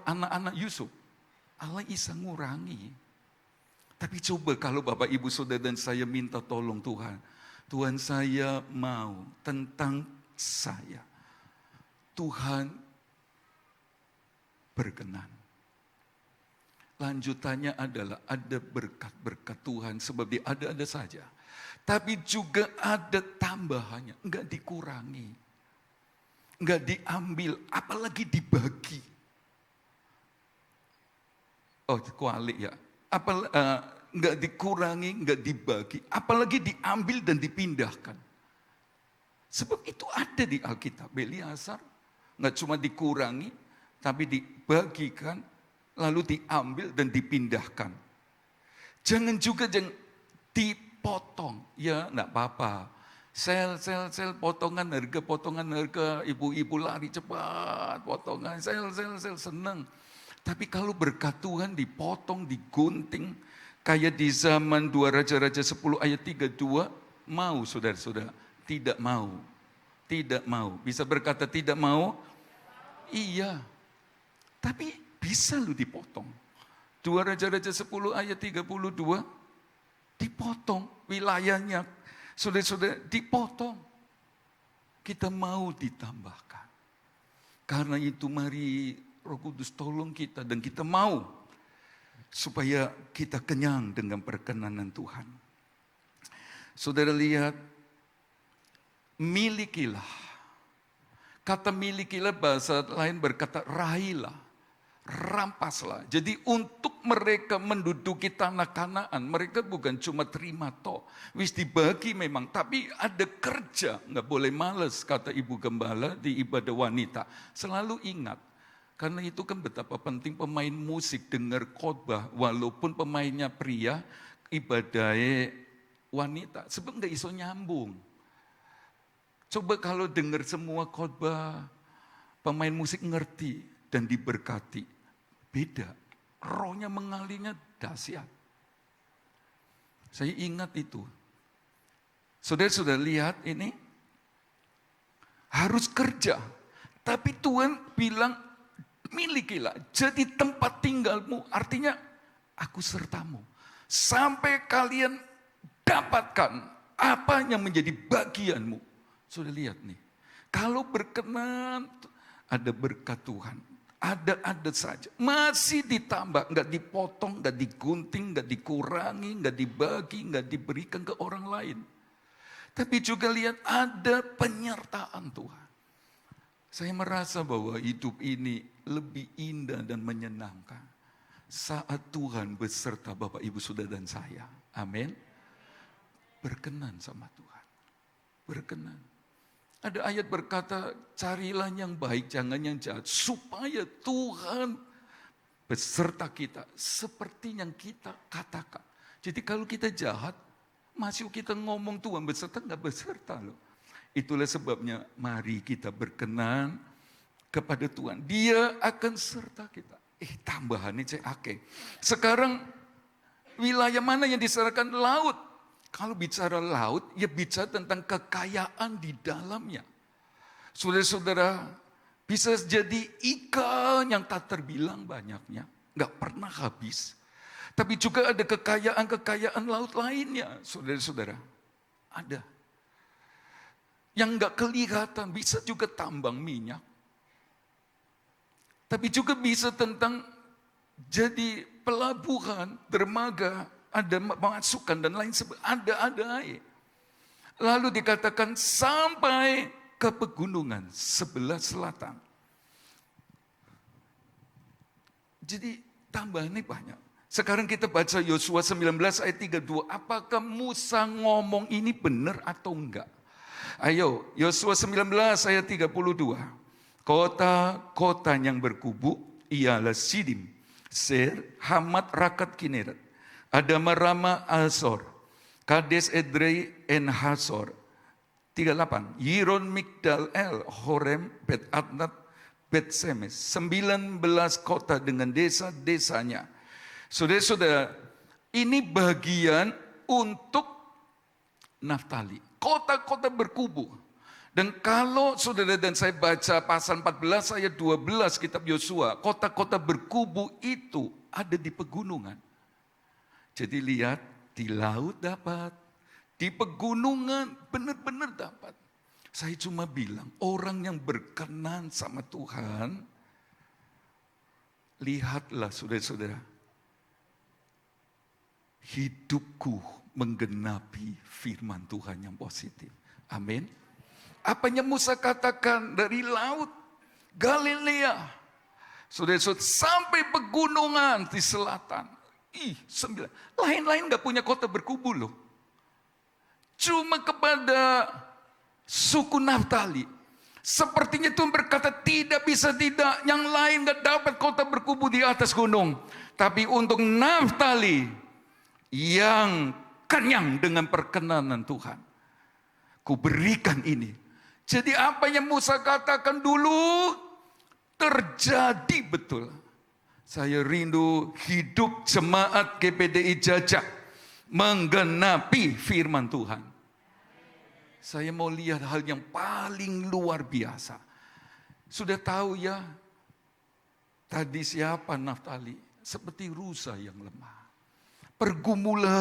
[SPEAKER 2] anak-anak Yusuf. Allah bisa ngurangi. Tapi coba kalau Bapak Ibu Saudara dan saya minta tolong Tuhan. Tuhan, saya mau tentang saya. Tuhan berkenan. Lanjutannya adalah ada berkat-berkat Tuhan sebab dia ada saja. Tapi juga ada tambahannya, enggak dikurangi. Enggak diambil, apalagi dibagi. Oh, kuali ya. Enggak dikurangi, enggak dibagi, apalagi diambil dan dipindahkan. Sebab itu ada di Alkitab. Beliasar enggak cuma dikurangi, tapi dibagikan, lalu diambil dan dipindahkan. Jangan juga dipotong, ya enggak apa-apa. Sel, potongan harga, ibu-ibu lari cepat, potongan, sel, senang. Tapi kalau berkat Tuhan dipotong, digunting, kayak di zaman 2 Raja-Raja 10 ayat 32, mau saudara-saudara? Tidak mau. Tidak mau. Bisa berkata tidak mau? Iya. Tapi bisa lu dipotong. 2 Raja-Raja 10 ayat 32, dipotong wilayahnya. Saudara-saudara, dipotong. Kita mau ditambahkan. Karena itu mari Roh Kudus tolong kita dan kita mau supaya kita kenyang dengan perkenanan Tuhan. Saudara lihat, milikilah. Kata milikilah bahasa lain berkata raihlah. Rampaslah. Jadi untuk mereka menduduki tanah Kanaan, mereka bukan cuma terima toh. Wis dibagi memang, tapi ada kerja. Nggak boleh males, kata Ibu Gembala di ibadah wanita. Selalu ingat, karena itu kan betapa penting pemain musik dengar khotbah, walaupun pemainnya pria, ibadahnya wanita. Sebab nggak iso nyambung. Coba kalau dengar semua khotbah, pemain musik ngerti dan diberkati. Beda, rohnya mengalirnya dahsyat. Saya ingat itu. Saudara sudah lihat ini? Harus kerja. Tapi Tuhan bilang, milikilah. Jadi tempat tinggalmu, artinya aku sertamu. Sampai kalian dapatkan apa yang menjadi bagianmu. Sudah lihat nih. Kalau berkenan, ada berkat Tuhan. Ada saja. Masih ditambah, nggak dipotong, nggak digunting, nggak dikurangi, nggak dibagi, nggak diberikan ke orang lain. Tapi juga lihat ada penyertaan Tuhan. Saya merasa bahwa hidup ini lebih indah dan menyenangkan saat Tuhan beserta Bapak, Ibu, Saudara, dan saya. Amin. Berkenan sama Tuhan. Berkenan. Ada ayat berkata, carilah yang baik, jangan yang jahat. Supaya Tuhan beserta kita seperti yang kita katakan. Jadi kalau kita jahat, masih kita ngomong Tuhan beserta, nggak beserta loh. Itulah sebabnya mari kita berkenan kepada Tuhan. Dia akan serta kita. Tambahannya cek. Sekarang wilayah mana yang diserahkan? Laut. Kalau bicara laut, ya bicara tentang kekayaan di dalamnya. Saudara-saudara, bisa jadi ikan yang tak terbilang banyaknya. Nggak pernah habis. Tapi juga ada kekayaan-kekayaan laut lainnya, saudara-saudara. Ada. Yang nggak kelihatan, bisa juga tambang minyak. Tapi juga bisa tentang jadi pelabuhan, dermaga, ada masukan dan lain sebagainya, ada air. Lalu dikatakan sampai ke pegunungan sebelah selatan. Jadi tambahannya banyak. Sekarang kita baca Yosua 19 ayat 32. Apakah Musa ngomong ini benar atau enggak? Ayo, Yosua 19 ayat 32. Kota-kota yang berkubu ialah Sidim, Ser, Hamat, Rakat, Kineret. Adama, Rama, Azor, Kades, Edrei, En Hazor. 38. Yiron, Migdal, El, Horem, Bet Adnat, Bet Semes. 19 kota dengan desa-desanya. Saudara-saudara, ini bagian untuk Naftali. Kota-kota berkubu. Dan kalau saudara dan saya baca pasal 14 ayat 12 kitab Yosua, kota-kota berkubu itu ada di pegunungan. Jadi lihat, di laut dapat, di pegunungan benar-benar dapat. Saya cuma bilang, orang yang berkenan sama Tuhan, lihatlah saudara-saudara, hidupku menggenapi firman Tuhan yang positif. Amin. Apa yang Musa katakan dari laut Galilea, saudara-saudara, sampai pegunungan di selatan. 9. Lain-lain gak punya kota berkubu loh. Cuma kepada suku Naftali. Sepertinya Tuhan berkata tidak bisa tidak. Yang lain gak dapat kota berkubu di atas gunung. Tapi untuk Naftali yang kenyang dengan perkenanan Tuhan, ku berikan ini. Jadi apa yang Musa katakan dulu terjadi betul. Saya rindu hidup jemaat GPDI Jajak menggenapi firman Tuhan. Saya mau lihat hal yang paling luar biasa. Sudah tahu ya, tadi siapa Naftali? Seperti rusa yang lemah. Pergumulan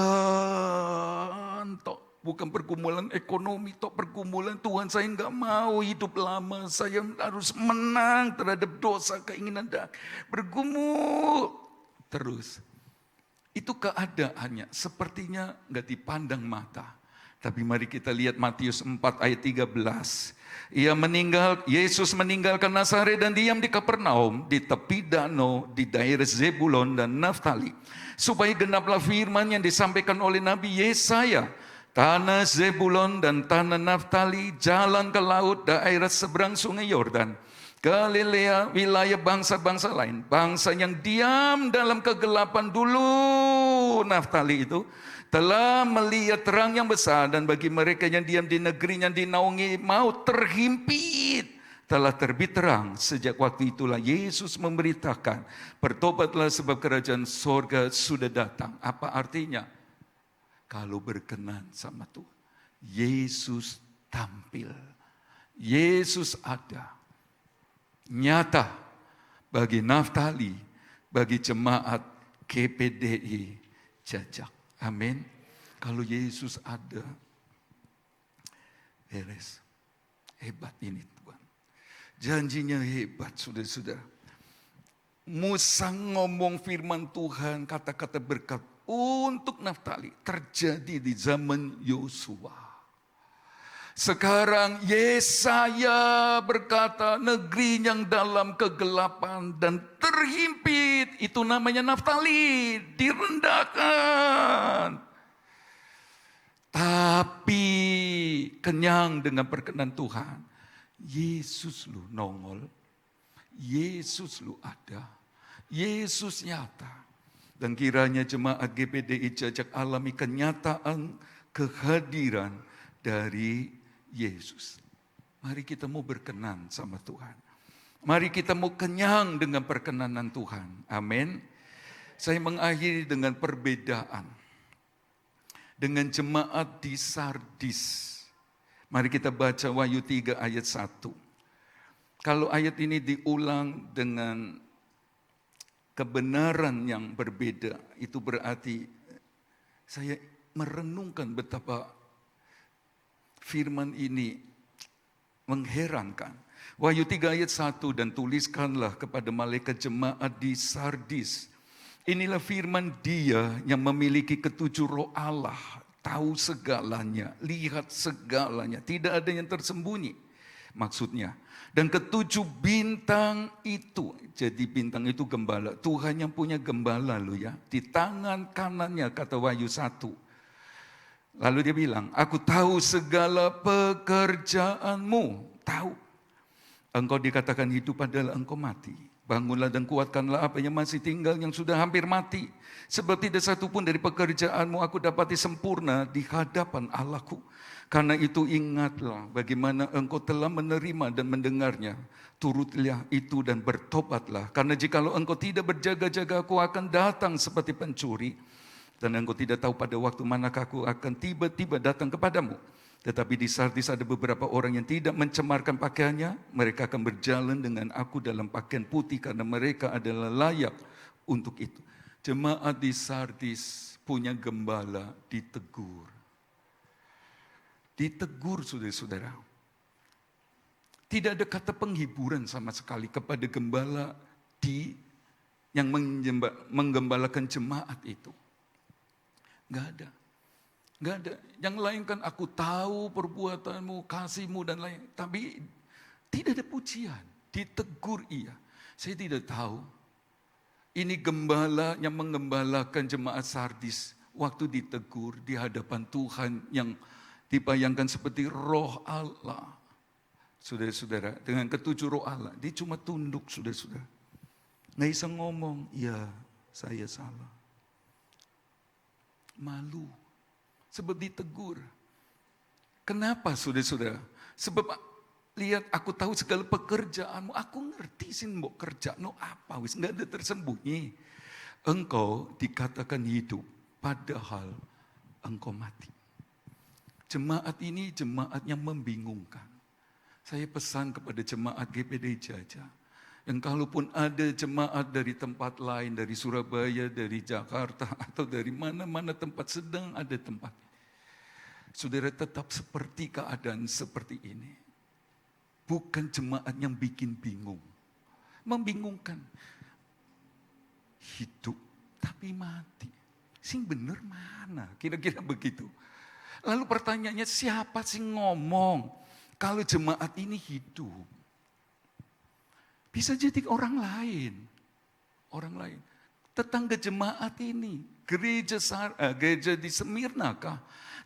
[SPEAKER 2] tok. Bukan pergumulan ekonomi, toh pergumulan Tuhan saya enggak mau hidup lama. Saya harus menang terhadap dosa, keinginan dan bergumul terus. Itu keadaannya sepertinya enggak dipandang mata. Tapi mari kita lihat Matius 4 ayat 13. Yesus meninggalkan Nazaret dan diam di Kapernaum, di tepi danau, di daerah Zebulon dan Naftali. Supaya genaplah firman yang disampaikan oleh Nabi Yesaya. Tanah Zebulon dan tanah Naftali, jalan ke laut, daerah seberang sungai Yordan. Galilea, wilayah bangsa-bangsa lain. Bangsa yang diam dalam kegelapan dulu, Naftali itu, telah melihat terang yang besar, dan bagi mereka yang diam di negerinya dinaungi maut terhimpit, telah terbit terang. Sejak waktu itulah Yesus memberitakan, bertobatlah sebab kerajaan sorga sudah datang. Apa artinya? Kalau berkenan sama Tuhan, Yesus tampil, Yesus ada, nyata bagi Naftali, bagi jemaat GPDI Jajak. Amin. Kalau Yesus ada, beres. Hebat ini Tuhan. Janjinya hebat, saudara-saudara. Musa ngomong firman Tuhan, kata-kata berkat untuk Naftali terjadi di zaman Yosua. Sekarang Yesaya berkata, negeri yang dalam kegelapan dan terhimpit, itu namanya Naftali, direndahkan. Tapi kenyang dengan perkenan Tuhan. Yesus lu nongol, Yesus lu ada, Yesus nyata. Dan kiranya jemaat GPDI Jajak alami kenyataan kehadiran dari Yesus. Mari kita mau berkenan sama Tuhan. Mari kita mau kenyang dengan perkenanan Tuhan. Amin. Saya mengakhiri dengan perbedaan dengan jemaat di Sardis. Mari kita baca Wahyu 3 ayat 1. Kalau ayat ini diulang dengan kebenaran yang berbeda, itu berarti saya merenungkan betapa firman ini mengherankan. Wahyu 3 ayat 1, dan tuliskanlah kepada malaikat jemaat di Sardis. Inilah firman Dia yang memiliki ketujuh roh Allah, tahu segalanya, lihat segalanya, tidak ada yang tersembunyi. Maksudnya, dan ketujuh bintang itu, jadi bintang itu gembala, Tuhan yang punya gembala lo ya, di tangan kanannya, kata Wahyu 1. Lalu dia bilang, aku tahu segala pekerjaanmu. Tahu. Engkau dikatakan hidup padahal engkau mati. Bangunlah dan kuatkanlah apa yang masih tinggal, yang sudah hampir mati. Sebab tidak satu pun dari pekerjaanmu aku dapati sempurna di hadapan Allahku. Karena itu ingatlah bagaimana engkau telah menerima dan mendengarnya. Turutlah itu dan bertobatlah. Karena jikalau engkau tidak berjaga-jaga, aku akan datang seperti pencuri. Dan engkau tidak tahu pada waktu manakah aku akan tiba-tiba datang kepadamu. Tetapi di Sardis ada beberapa orang yang tidak mencemarkan pakaiannya. Mereka akan berjalan dengan aku dalam pakaian putih karena mereka adalah layak untuk itu. Jemaat di Sardis punya gembala, ditegur. Ditegur saudara-saudara. Tidak ada kata penghiburan sama sekali kepada gembala yang menggembalakan jemaat itu. Gak ada. Gak ada. Yang lain kan aku tahu perbuatanmu, kasihmu dan lain. Tapi tidak ada pujian. Ditegur iya. Saya tidak tahu. Ini gembala yang menggembalakan jemaat Sardis. Waktu ditegur di hadapan Tuhan yang dibayangkan seperti roh Allah. Saudara-saudara, dengan ketujuh roh Allah. Dia cuma tunduk, saudara-saudara. Nggak bisa ngomong, ya saya salah. Malu. Sebab ditegur. Kenapa saudara-saudara? Sebab lihat, aku tahu segala pekerjaanmu. Aku ngerti sih mau kerja. No apa wis, nggak ada tersembunyi. Engkau dikatakan hidup, padahal engkau mati. Jemaat ini jemaat yang membingungkan. Saya pesan kepada jemaat GPDI Jajak. Dan kalaupun ada jemaat dari tempat lain, dari Surabaya, dari Jakarta, atau dari mana-mana tempat, sedang ada tempat. Saudara tetap seperti keadaan seperti ini. Bukan jemaat yang bikin bingung. Membingungkan. Hidup tapi mati. Sing bener mana? Kira-kira begitu. Lalu pertanyaannya, siapa sih ngomong kalau jemaat ini hidup? Bisa jadi orang lain. Orang lain. Tetangga jemaat ini, gereja di Semirna kah?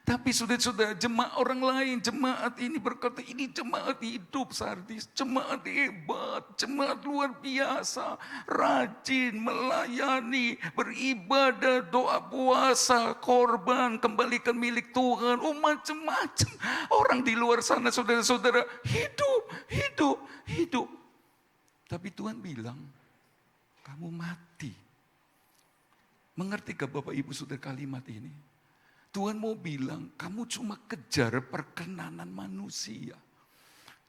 [SPEAKER 2] Tapi sudah jemaat orang lain, jemaat ini berkata, ini jemaat hidup Sardis, jemaat hebat, jemaat luar biasa, rajin, melayani, beribadah, doa puasa, korban, kembalikan milik Tuhan, macam-macam. Orang di luar sana saudara-saudara, hidup. Tapi Tuhan bilang, kamu mati. Mengerti gak Bapak Ibu Saudara kalimat ini? Tuhan mau bilang, kamu cuma kejar perkenanan manusia.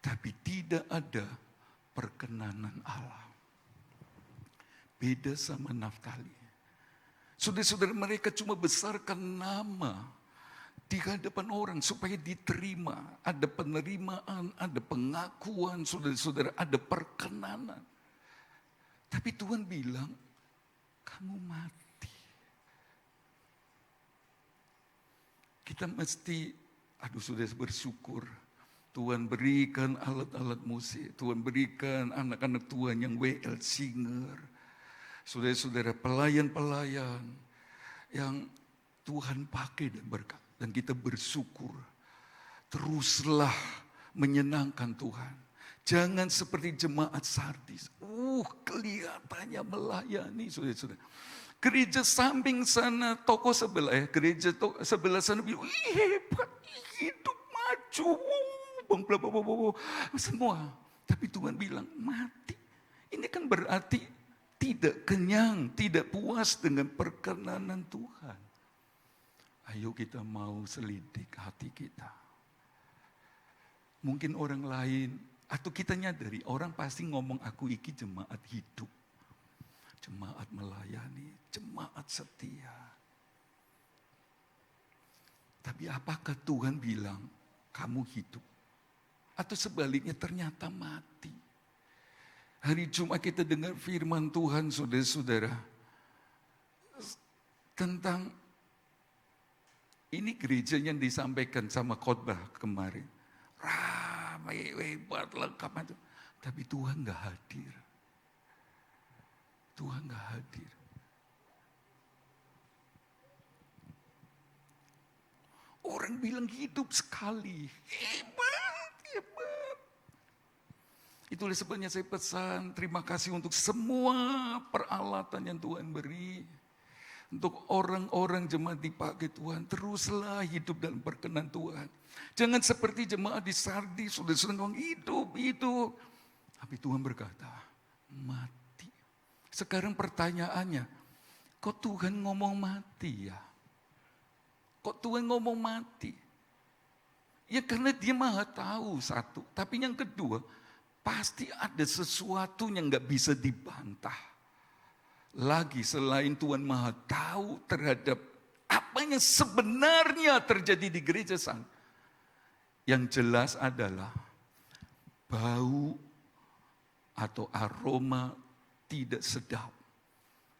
[SPEAKER 2] Tapi tidak ada perkenanan Allah. Beda sama Naftali. Saudara-saudara mereka cuma besarkan nama di hadapan orang supaya diterima. Ada penerimaan, ada pengakuan, saudara-saudara, ada perkenanan. Tapi Tuhan bilang, kamu mati. Kita mesti, sudah bersyukur. Tuhan berikan alat-alat musik. Tuhan berikan anak-anak Tuhan yang WL singer. Saudara-saudara pelayan-pelayan yang Tuhan pakai dan berkat. Dan kita bersyukur. Teruslah menyenangkan Tuhan. Jangan seperti jemaat Sardis. Kelihatannya melayani, saudara-saudara. Gereja samping sana, toko sebelah gereja sebelah sana bilang, hebat, hidup, maju, semua. Tapi Tuhan bilang, mati. Ini kan berarti tidak kenyang, tidak puas dengan perkenanan Tuhan. Ayo kita mau selidik hati kita. Mungkin orang lain, atau kita nyadari, orang pasti ngomong aku iki jemaat hidup. Jemaat melayani, jemaat setia. Tapi apakah Tuhan bilang, kamu hidup? Atau sebaliknya ternyata mati. Hari Jumat kita dengar firman Tuhan, saudara-saudara. Tentang, ini gereja yang disampaikan sama khotbah kemarin. Ramai, hebat, lengkap. Tapi Tuhan gak hadir. Tuhan gak hadir. Orang bilang hidup sekali. Hebat. Itulah sebabnya saya pesan, terima kasih untuk semua peralatan yang Tuhan beri. Untuk orang-orang jemaat dipakai Tuhan, teruslah hidup dalam perkenan Tuhan. Jangan seperti jemaat di Sardis, sudah ngomong hidup. Tapi Tuhan berkata, mati. Sekarang pertanyaannya, kok Tuhan ngomong mati ya? Kok Tuhan ngomong mati? Ya karena dia maha tahu satu. Tapi yang kedua, pasti ada sesuatu yang gak bisa dibantah. Lagi selain Tuhan maha tahu terhadap apa yang sebenarnya terjadi di gereja sana. Yang jelas adalah bau atau aroma tidak sedap,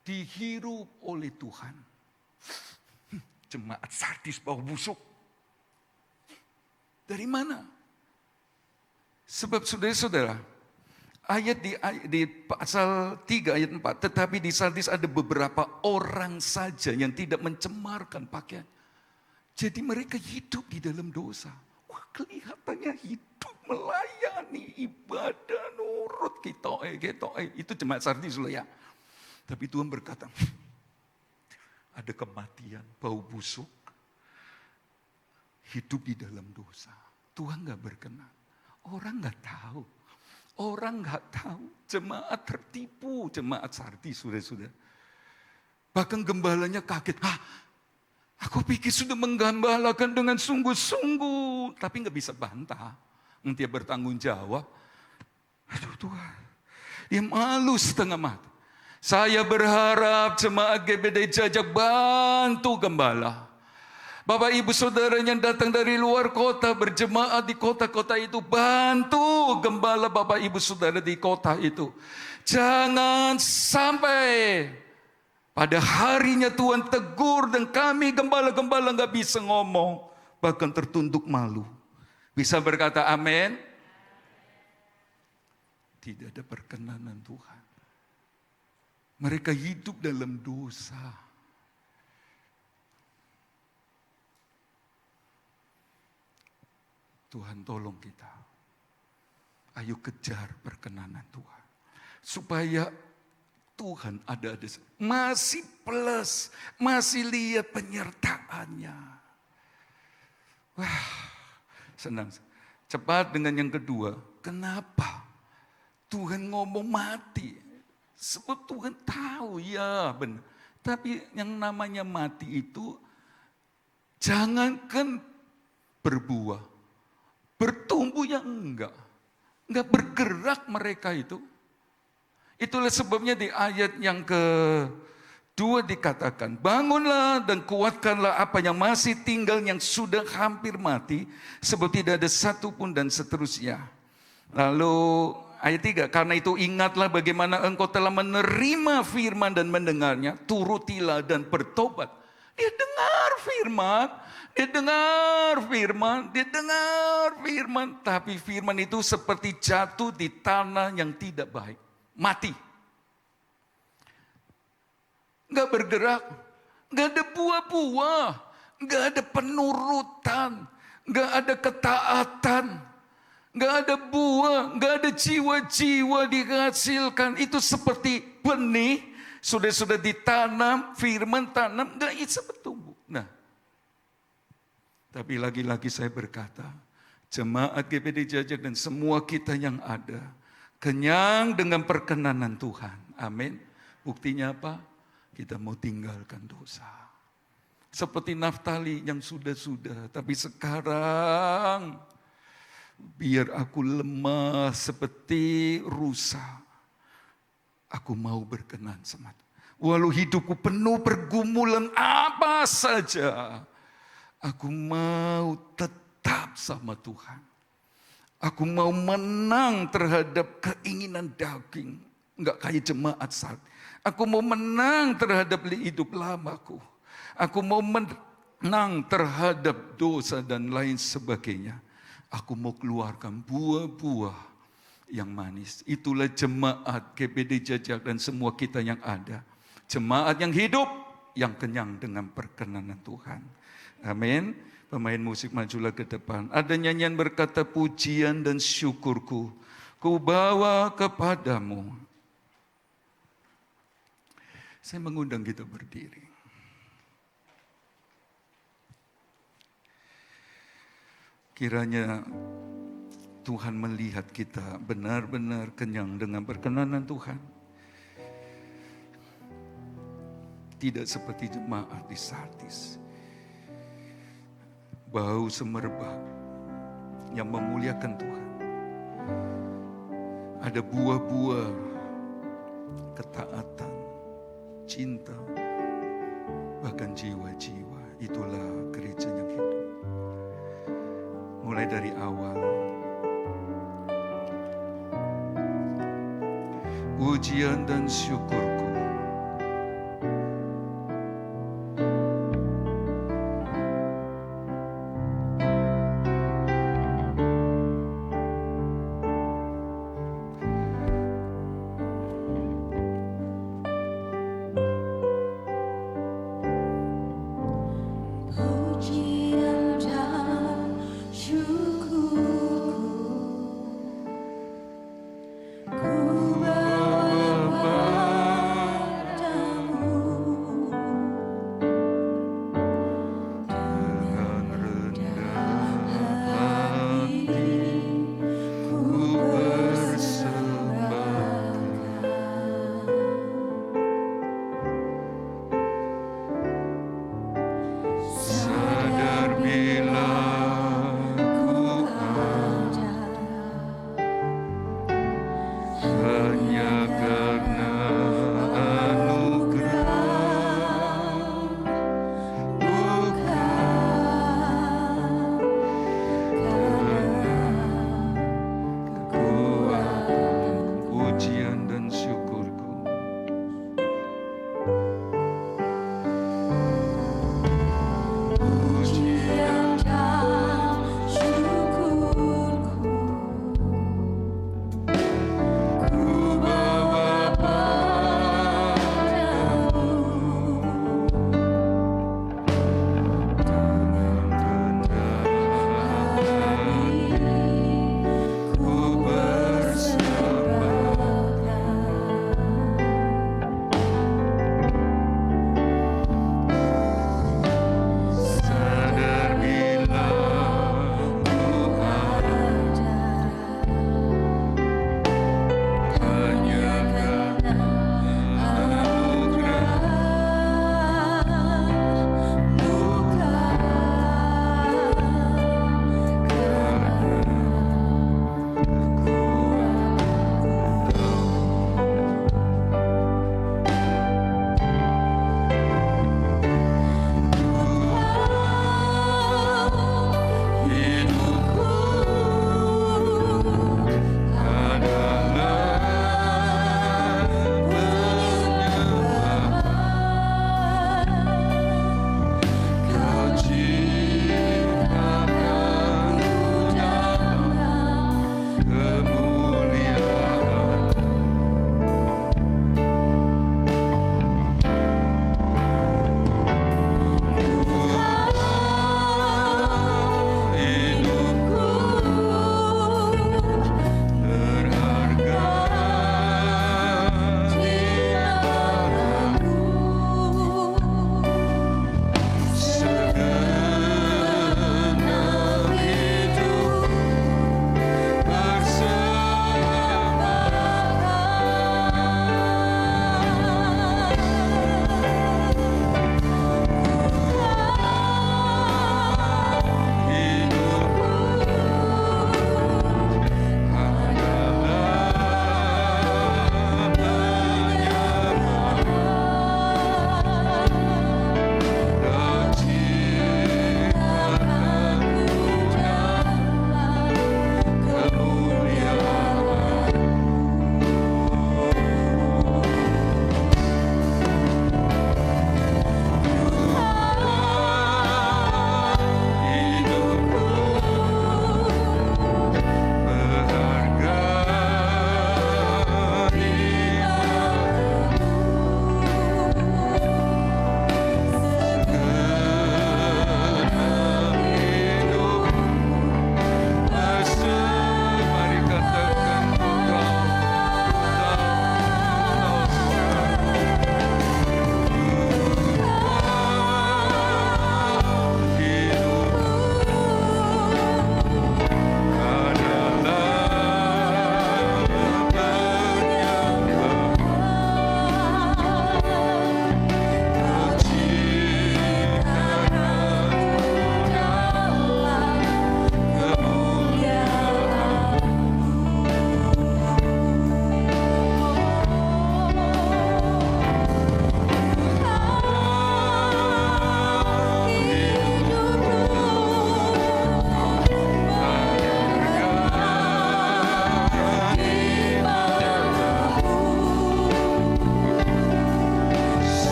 [SPEAKER 2] dihirup oleh Tuhan. Jemaat Sardis bau busuk. Dari mana? Sebab saudara-saudara, ayat di pasal 3 ayat 4, tetapi di Sardis ada beberapa orang saja yang tidak mencemarkan pakaian. Jadi mereka hidup di dalam dosa. Kelihatannya hidup, melayani, ibadah, nurut, kitoe. Itu jemaat Sardis loh ya. Tapi Tuhan berkata, ada kematian, bau busuk, hidup di dalam dosa. Tuhan gak berkenan. Orang gak tahu. Jemaat tertipu, jemaat Sardis, sudah. Bahkan gembalanya kaget. Aku pikir sudah menggembalakan dengan sungguh-sungguh. Tapi gak bisa bantah. Dia bertanggung jawab. Aduh Tuhan. Dia malu setengah mati. Saya berharap jemaat GBD Jajak bantu gembala. Bapak ibu saudara yang datang dari luar kota berjemaat di kota-kota itu. Bantu gembala bapak ibu saudara di kota itu. Jangan sampai pada harinya Tuhan tegur dan kami gembala-gembala gak bisa ngomong. bahkan tertunduk malu. Bisa berkata amin? Tidak ada perkenanan Tuhan. Mereka hidup dalam dosa. Tuhan tolong kita. Ayo kejar perkenanan Tuhan. Supaya Tuhan ada masih plus, masih lihat penyertaannya. Wah, senang. Cepat dengan yang kedua. Kenapa Tuhan ngomong mati? Sebab Tuhan tahu, ya benar. Tapi yang namanya mati itu, jangankan berbuah, bertumbuh ya enggak bergerak mereka itu. Itulah sebabnya di ayat yang kedua dikatakan, bangunlah dan kuatkanlah apa yang masih tinggal yang sudah hampir mati, sebab tidak ada satu pun, dan seterusnya. Lalu ayat 3, karena itu ingatlah bagaimana engkau telah menerima firman dan mendengarnya, turutilah dan bertobat. Dia dengar firman, dia dengar firman, tapi firman itu seperti jatuh di tanah yang tidak baik. Mati. Nggak bergerak, nggak ada buah-buah, nggak ada penurutan, nggak ada ketaatan, nggak ada buah, nggak ada jiwa-jiwa dihasilkan. Itu seperti benih, sudah ditanam, firman tanam, nggak bisa bertumbuh. Nah, tapi lagi-lagi saya berkata, jemaat GPD Jajak dan semua kita yang ada, kenyang dengan perkenanan Tuhan. Amin. Buktinya apa? Kita mau tinggalkan dosa. Seperti Naftali yang sudah-sudah. Tapi sekarang, biar aku lemah seperti rusa, aku mau berkenan sama Tuhan. Walau hidupku penuh pergumulan apa saja, aku mau tetap sama Tuhan. Aku mau menang terhadap keinginan daging. Enggak kayak jemaat saat. Aku mau menang terhadap hidup lamaku. Aku mau menang terhadap dosa dan lain sebagainya. Aku mau keluarkan buah-buah yang manis. Itulah jemaat GPD Jajak dan semua kita yang ada. Jemaat yang hidup, yang kenyang dengan perkenanan Tuhan. Amin. Pemain musik majulah ke depan. Ada nyanyian berkata, pujian dan syukurku ku bawa kepadamu. Saya mengundang kita berdiri. Kiranya Tuhan melihat kita benar-benar kenyang dengan perkenanan Tuhan. Tidak seperti jemaat di Sardis. Bau semerbak yang memuliakan Tuhan. Ada buah-buah ketaatan, cinta, bahkan jiwa-jiwa. Itulah gereja yang hidup. Mulai dari awal. Pujian dan syukurku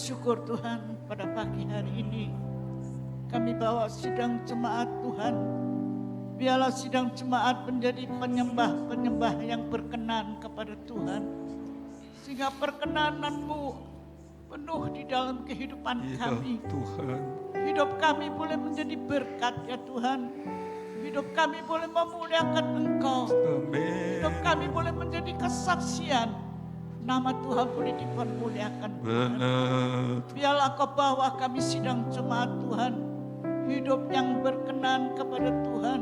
[SPEAKER 3] bersyukur Tuhan pada pagi hari ini. Kami bawa sidang jemaat Tuhan. Biarlah sidang jemaat menjadi penyembah-penyembah yang berkenan kepada Tuhan. Sehingga perkenanan-Mu penuh di dalam kehidupan kami.
[SPEAKER 2] Tuhan.
[SPEAKER 3] Hidup kami boleh menjadi berkat ya Tuhan. Hidup kami boleh memuliakan Engkau.
[SPEAKER 2] Amin.
[SPEAKER 3] Hidup kami boleh menjadi kesaksian. Nama Tuhan boleh dipermuliakan Tuhan.
[SPEAKER 2] Benar.
[SPEAKER 3] Biarlah Kau bawa kami sidang jemaat Tuhan. Hidup yang berkenan kepada Tuhan.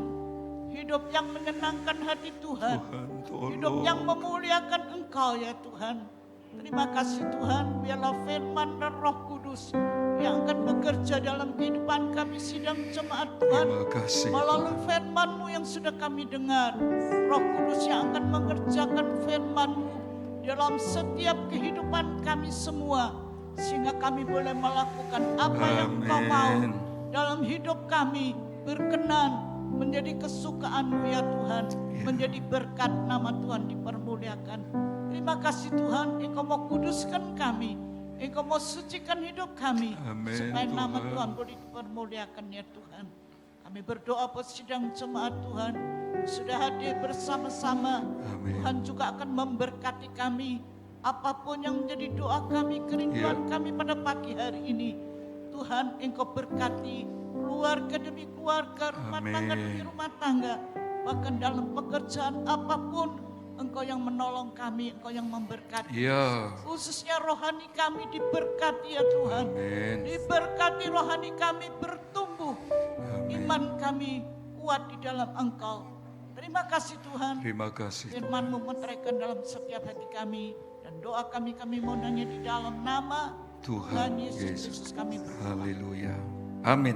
[SPEAKER 3] Hidup yang menyenangkan hati Tuhan.
[SPEAKER 2] Tuhan tolong.
[SPEAKER 3] Hidup yang memuliakan Engkau ya Tuhan. Terima kasih Tuhan, biarlah firman dan Roh Kudus yang akan bekerja dalam kehidupan kami sidang jemaat Tuhan.
[SPEAKER 2] Terima kasih.
[SPEAKER 3] Melalui firman-Mu yang sudah kami dengar, Roh Kudus yang akan mengerjakan firman-Mu dalam setiap kehidupan kami semua, sehingga kami boleh melakukan apa yang Kau mau dalam hidup kami, berkenan menjadi kesukaan-Mu ya Tuhan, menjadi berkat nama Tuhan dipermuliakan. Terima kasih Tuhan, Engkau mau kuduskan kami, Engkau mau sucikan hidup kami,
[SPEAKER 2] Amin,
[SPEAKER 3] supaya nama
[SPEAKER 2] Tuhan.
[SPEAKER 3] Tuhan boleh dipermuliakan ya Tuhan. Kami berdoa buat sidang jemaat Tuhan, sudah hadir bersama-sama.
[SPEAKER 2] Amin.
[SPEAKER 3] Tuhan juga akan memberkati kami, apapun yang menjadi doa kami, kerinduan kami pada pagi hari ini. Tuhan, Engkau berkati keluarga demi keluarga, rumah tangga demi rumah tangga, bahkan dalam pekerjaan apapun, Engkau yang menolong kami, Engkau yang memberkati.
[SPEAKER 2] Ya.
[SPEAKER 3] Khususnya rohani kami diberkati ya Tuhan.
[SPEAKER 2] Amin.
[SPEAKER 3] Diberkati rohani kami bertumbuh.
[SPEAKER 2] Amin.
[SPEAKER 3] Iman kami kuat di dalam Engkau. Terima kasih Tuhan.
[SPEAKER 2] Terima kasih.
[SPEAKER 3] Firman-Mu meteraikan dalam setiap hati kami. Dan doa kami mohonnya di dalam nama
[SPEAKER 2] Tuhan
[SPEAKER 3] Yesus
[SPEAKER 2] Yesus.
[SPEAKER 3] Kristus kami berdoa.
[SPEAKER 2] Haleluya. Amin.